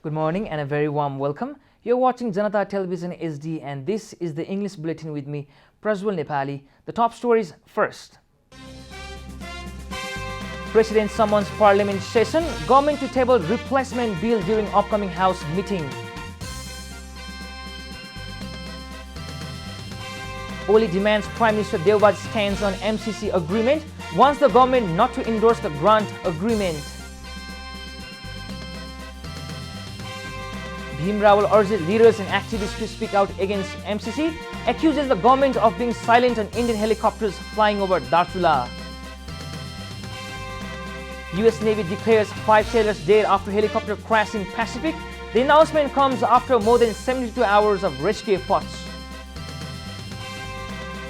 Good morning and a very warm welcome. You're watching Janata Television SD and this is the English Bulletin with me, Prajwal Nepali. The top stories first. President summons Parliament session, government to table replacement bill during upcoming House meeting. Oli demands Prime Minister Dewba's stance on MCC agreement, wants the government not to endorse the grant agreement. Bhim Rawal urges leaders and activists to speak out against MCC, accuses the government of being silent on Indian helicopters flying over Darfur. US Navy declares 5 sailors dead after helicopter crash in Pacific. The announcement comes after more than 72 hours of rescue efforts.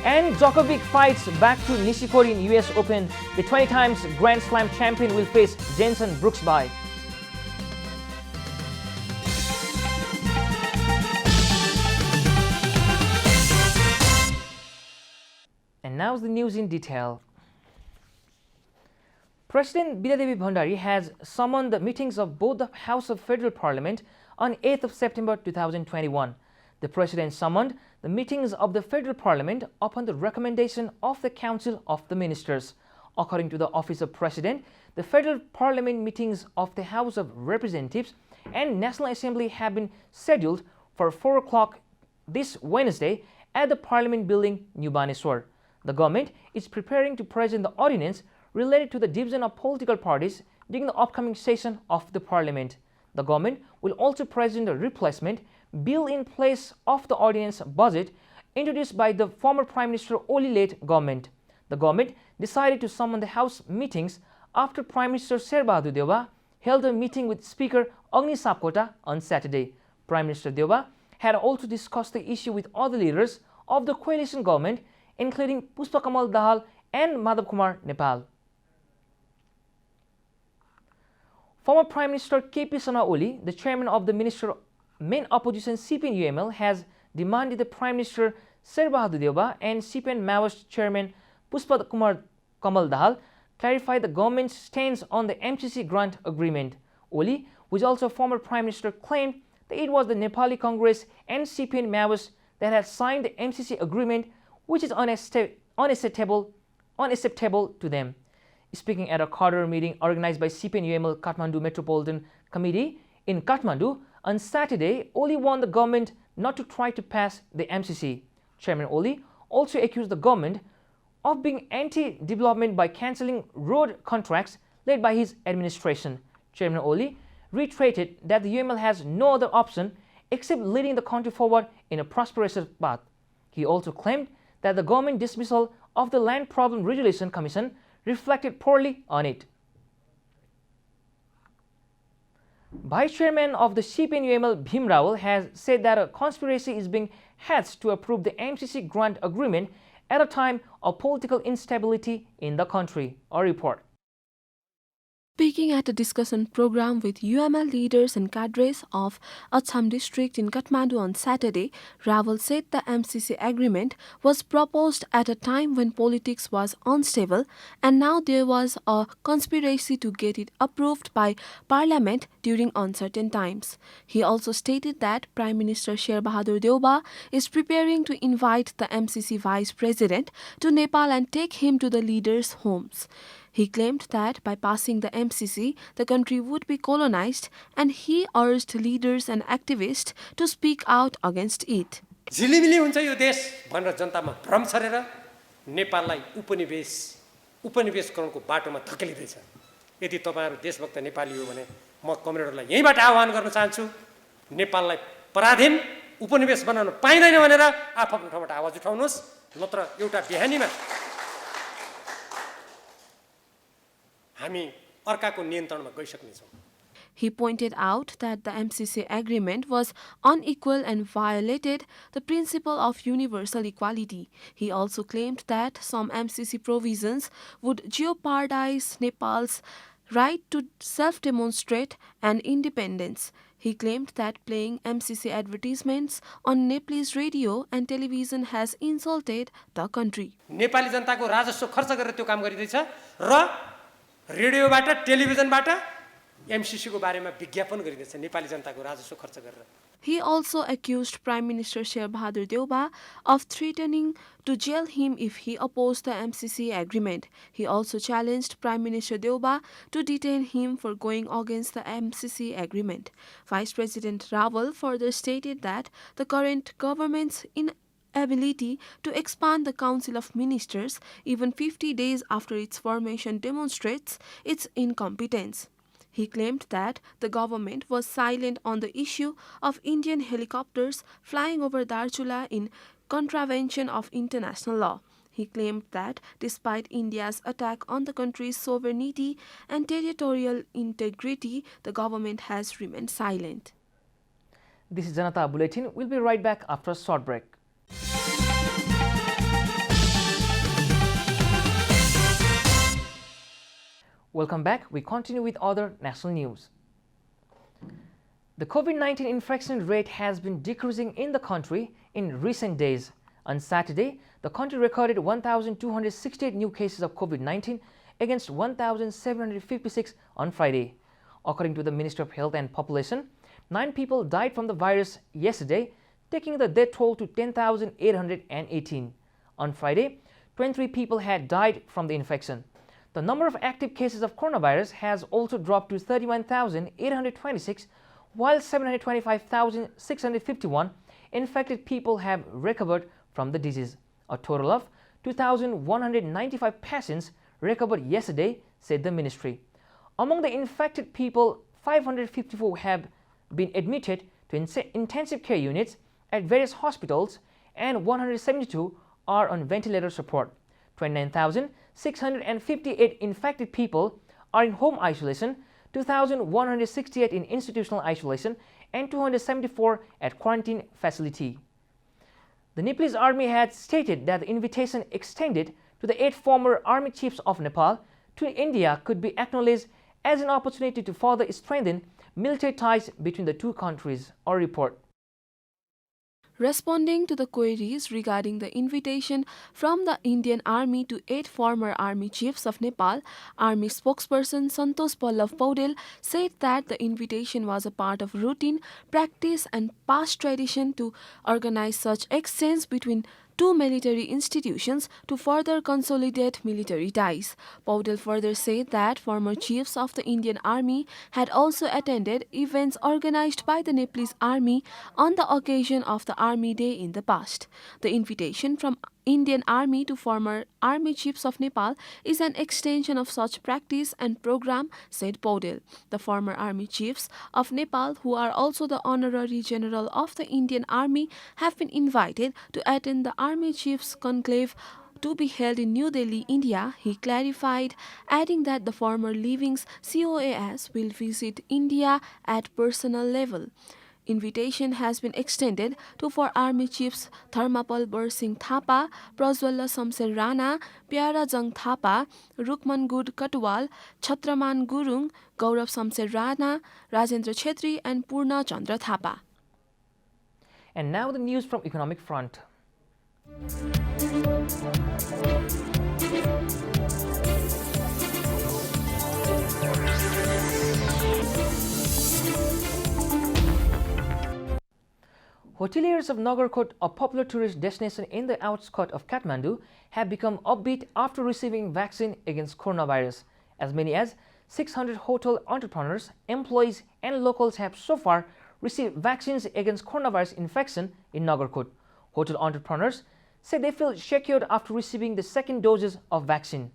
And Djokovic fights back to Nishikori in US Open. The 20 times Grand Slam champion will face Jenson Brooksby. And now the news in detail. President Bidyadevi Bhandari has summoned the meetings of both the House of Federal Parliament on 8th of September 2021. The President summoned the meetings of the Federal Parliament upon the recommendation of the Council of the Ministers. According to the Office of President, the Federal Parliament meetings of the House of Representatives and National Assembly have been scheduled for 4 o'clock this Wednesday at the Parliament Building, New Baneswar. The government is preparing to present the ordinance related to the division of political parties during the upcoming session of the Parliament. The government will also present a replacement bill in place of the ordinance budget introduced by the former Prime Minister Oli-led government. The government decided to summon the House meetings after Prime Minister Sherbahadur Deuba held a meeting with Speaker Agni Sapkota on Saturday. Prime Minister Deuba had also discussed the issue with other leaders of the coalition government, including Pushpakamal Dahal and Madhav Kumar Nepal. Former Prime Minister KP Sharma Oli, the chairman of the main opposition CPN-UML, has demanded the Prime Minister Sherbahadur Deuba and CPN Maoist chairman Pushpakamal Dahal clarify the government's stance on the MCC grant agreement. Oli, who is also a former Prime Minister, claimed that it was the Nepali Congress and CPN Maoist that had signed the MCC agreement, which is unacceptable to them. Speaking at a quarter meeting organized by CPN-UML Kathmandu Metropolitan Committee in Kathmandu on Saturday, Oli warned the government not to try to pass the MCC. Chairman Oli also accused the government of being anti-development by cancelling road contracts led by his administration. Chairman Oli reiterated that the UML has no other option except leading the country forward in a prosperous path. He also claimed that the government dismissal of the Land Problem Resolution Commission reflected poorly on it. Vice Chairman of the CPN-UML Bhim Rawal has said that a conspiracy is being hatched to approve the MCC grant agreement at a time of political instability in the country. A report. Speaking at a discussion program with UML leaders and cadres of Acham district in Kathmandu on Saturday, Rawal said the MCC agreement was proposed at a time when politics was unstable and now there was a conspiracy to get it approved by Parliament during uncertain times. He also stated that Prime Minister Sherbahadur Deuba is preparing to invite the MCC Vice President to Nepal and take him to the leaders' homes. He claimed that by passing the MCC, the country would be colonized, and he urged leaders and activists to speak out against it. झिलिमिली हुन्छ यो देश भनेर जनतामा भ्रम छरेर नेपाललाई उपनिवेश गराउनको बाटोमा धकेलिदैछ। यदि तपाईहरु देशभक्त नेपाली हो भने म कमरेडरलाई यहीबाट आह्वान गर्न चाहन्छु, नेपाललाई पराधीन उपनिवेश बनाउन पाइदैन भनेर आफ्नो ठाउँबाट आवाज उठाउनुस्, नत्र एउटा बिहानीमा हामी अर्काको नियन्त्रणमा गइसक्नेछौँ। He pointed out that the MCC agreement was unequal and violated the principle of universal equality. He also claimed that some MCC provisions would jeopardize Nepal's right to self-demonstrate and independence. He claimed that playing MCC advertisements on Nepalese radio and television has insulted the country. Nepali जनताको राजस्व खर्च गरेर त्यो काम गरिदैछ र रेडियोबाट टेलिभिजनबाट एमसिसीको बारेमा विज्ञापन गरिँदैछ नेपाली जनताको राजस्व खर्च गरेर। He also accused Prime Minister Sher Bhadra Deuba of threatening to jail him if he opposed the MCC agreement. He also challenged Prime Minister Deuba to detain him for going against the MCC agreement. Vice President Raval further stated that the current government's inability to expand the Council of Ministers even 50 days after its formation demonstrates its incompetence. He claimed that the government was silent on the issue of Indian helicopters flying over Darchula in contravention of international law. He claimed that despite India's attack on the country's sovereignty and territorial integrity, the government has remained silent. This is Janata Bulletin. We'll be right back after a short break. Welcome back. We continue with other national news. The COVID-19 infection rate has been decreasing in the country in recent days. On Saturday, the country recorded 1,268 new cases of COVID-19 against 1,756 on Friday. According to the Ministry of Health and Population, 9 people died from the virus yesterday, taking the death toll to 10,818. On Friday, 23 people had died from the infection. The number of active cases of coronavirus has also dropped to 31,826, while 725,651 infected people have recovered from the disease. A total of 2,195 patients recovered yesterday, said the ministry. Among the infected people, 554 have been admitted to intensive care units at various hospitals and 172 are on ventilator support. 29,658 infected people are in home isolation, 2,168 in institutional isolation, and 274 at quarantine facility. The Nepalese Army had stated that the invitation extended to the 8 former Army chiefs of Nepal to India could be acknowledged as an opportunity to further strengthen military ties between the two countries, a report. Responding to the queries regarding the invitation from the Indian Army to 8 former Army chiefs of Nepal, Army spokesperson Santosh Pallav Paudel said that the invitation was a part of routine practice and past tradition to organize such exchange between two military institutions to further consolidate military ties. Paudel further said that former chiefs of the Indian Army had also attended events organized by the Nepalese Army on the occasion of the Army Day in the past. The invitation from Indian Army to former Army chiefs of Nepal is an extension of such practice and program, said Paudel. The former Army chiefs of Nepal, who are also the Honorary General of the Indian Army, have been invited to attend the Army Chiefs Conclave to be held in New Delhi, India, he clarified, adding that the former living's COAS will visit India at personal level. Invitation has been extended to 4 Army Chiefs Tharmapal Bar Singh Thapa, Prajwalla Samser Rana, Pyara Jang Thapa, Rukman Gud Katwal, Chhatraman Gurung, Gaurav Samser Rana, Rajendra Chetri and Purna Chandra Thapa. And now the news from economic front. Hoteliers of Nagarkot, a popular tourist destination in the outskirts of Kathmandu, have become upbeat after receiving vaccine against coronavirus. As many as 600 hotel entrepreneurs, employees and locals have so far received vaccines against coronavirus infection in Nagarkot. Hotel entrepreneurs say they feel secured after receiving the second doses of vaccine.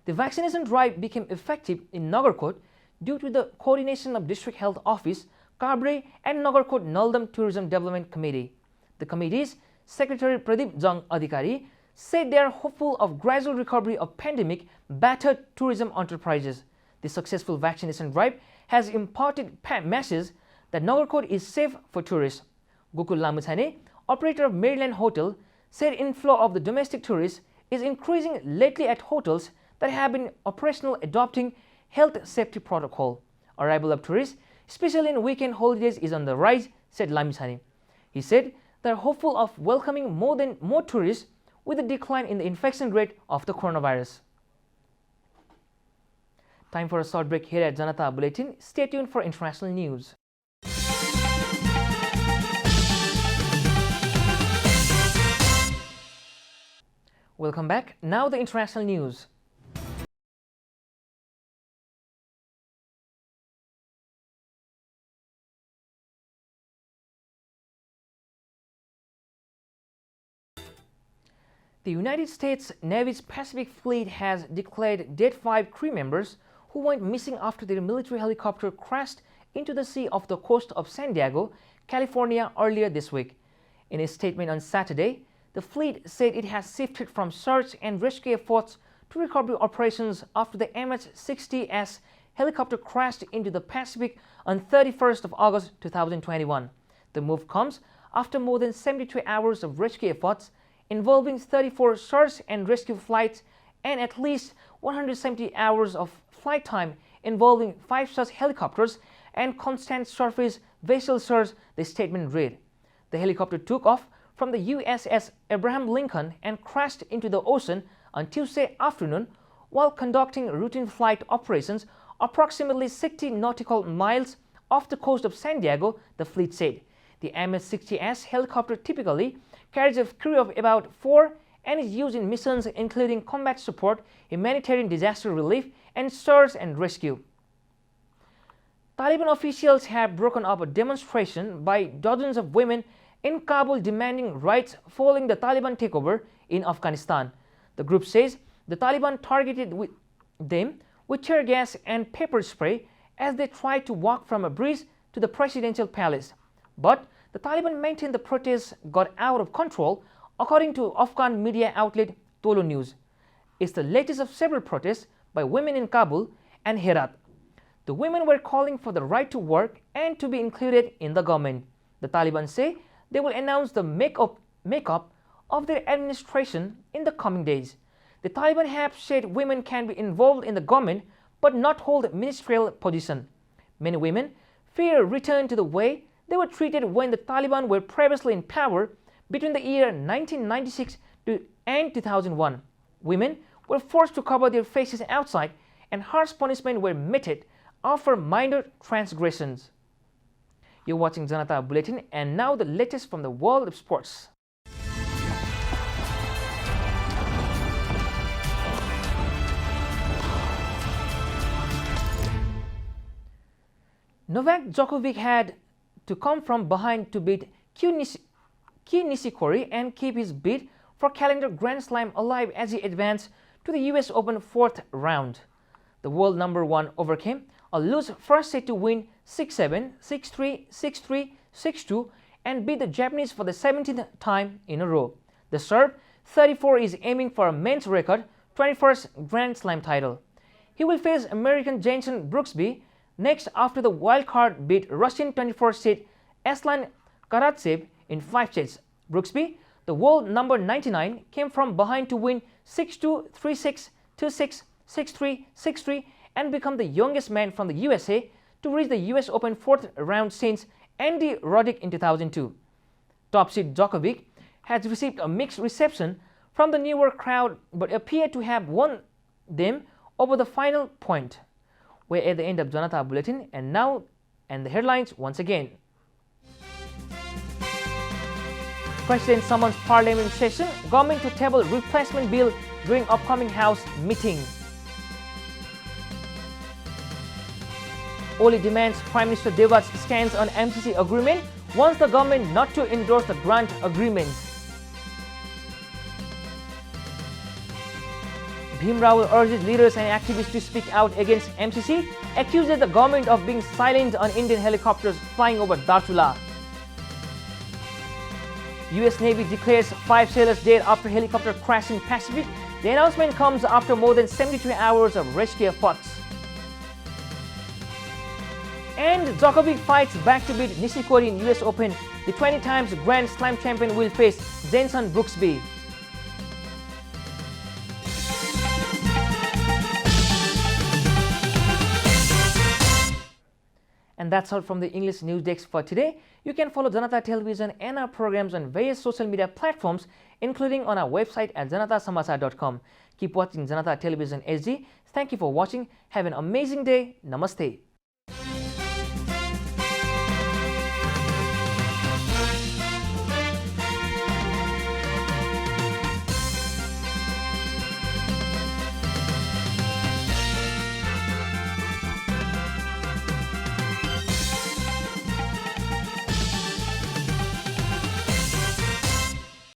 The vaccination drive became effective in Nagarkot due to the coordination of District Health Office, Kabre and Nagarkot Naldam Tourism Development Committee. The committee's Secretary Pradeep Jang Adhikari said they are hopeful of gradual recovery of pandemic-battered tourism enterprises. The successful vaccination drive has imparted message that Nagarkot is safe for tourists. Gokul Lamuchane, operator of Maryland Hotel, said inflow of the domestic tourists is increasing lately at hotels that have been operational adopting health safety protocol. Arrival of tourists, especially in weekend holidays, is on the rise, said Lamuchane. He said they are hopeful of welcoming more tourists with a decline in the infection rate of the coronavirus. Time for a short break here at Janata Bulletin. Stay tuned for international news. Welcome back. Now the international news. The United States Navy's Pacific Fleet has declared dead 5 crew members who went missing after their military helicopter crashed into the sea off the coast of San Diego, California earlier this week. In a statement on Saturday, the fleet said it has shifted from search and rescue efforts to recovery operations after the MH-60S helicopter crashed into the Pacific on 31st of August 2021. The move comes after more than 72 hours of rescue efforts involving 34 search and rescue flights and at least 170 hours of flight time involving 5 such helicopters and constant surface vessel search, the statement read. The helicopter took off from the USS Abraham Lincoln and crashed into the ocean on Tuesday afternoon while conducting routine flight operations approximately 60 nautical miles off the coast of San Diego, the fleet said. The MH-60S helicopter typically carries a crew of about 4 and is used in missions including combat support, humanitarian disaster relief, and search and rescue. Taliban officials have broken up a demonstration by dozens of women in Kabul demanding rights following the Taliban takeover in Afghanistan. The group says the Taliban targeted them with tear gas and pepper spray as they tried to walk from a bridge to the presidential palace. But the Taliban maintained the protests got out of control, according to Afghan media outlet Tolo News. It's the latest of several protests by women in Kabul and Herat. The women were calling for the right to work and to be included in the government. The Taliban say they will announce the makeup of their administration in the coming days. The Taliban have said women can be involved in the government but not hold ministerial position. Many women fear return to the way they were treated when the Taliban were previously in power between the year 1996 and 2001. Women were forced to cover their faces outside and harsh punishment were meted out for minor transgressions. You're watching Janata Bulletin, and now the latest from the world of sports. Novak Djokovic had to come from behind to beat Kei Nishikori and keep his bid for calendar Grand Slam alive as he advanced to the US Open 4th round. The world number 1 overcame a loose first set to win 6-7, 6-3, 6-3, 6-2 and beat the Japanese for the 17th time in a row. The Serb, 34, is aiming for a men's record 21st Grand Slam title. He will face American Jenson Brooksby next after the wildcard beat Russian 24th seed Aslan Karatsev in 5 sets. Brooksby, the world number 99, came from behind to win 6-2, 3-6, 2-6, 6-3, 6-3 and become the youngest man from the USA to reach the US Open 4th round since Andy Roddick in 2002. Top seed Djokovic has received a mixed reception from the newer crowd but appeared to have won them over the final point. We're at the end of Janata Bulletin, and now the headlines once again. President summons Parliament session, government to table replacement bill during upcoming House meeting. Oli demands Prime Minister Deva's stance on MCC agreement, wants the government not to endorse the grant agreement. Bhim Rao urges leaders and activists to speak out against MCC, accuses the government of being silent on Indian helicopters flying over Darchula. US Navy declares 5 sailors dead after helicopter crash in Pacific. The announcement comes after more than 72 hours of rescue efforts. And Djokovic fights back to beat Nishikori in US Open. The 20 times Grand Slam champion will face Jenson Brooksby. And And that's all from the English News Desk for today. You can follow Janata Television and our programs on various social media platforms, including on our website at janatasamachar.com. Keep watching Janata Television HD. Thank you for watching. Have an amazing day. Namaste.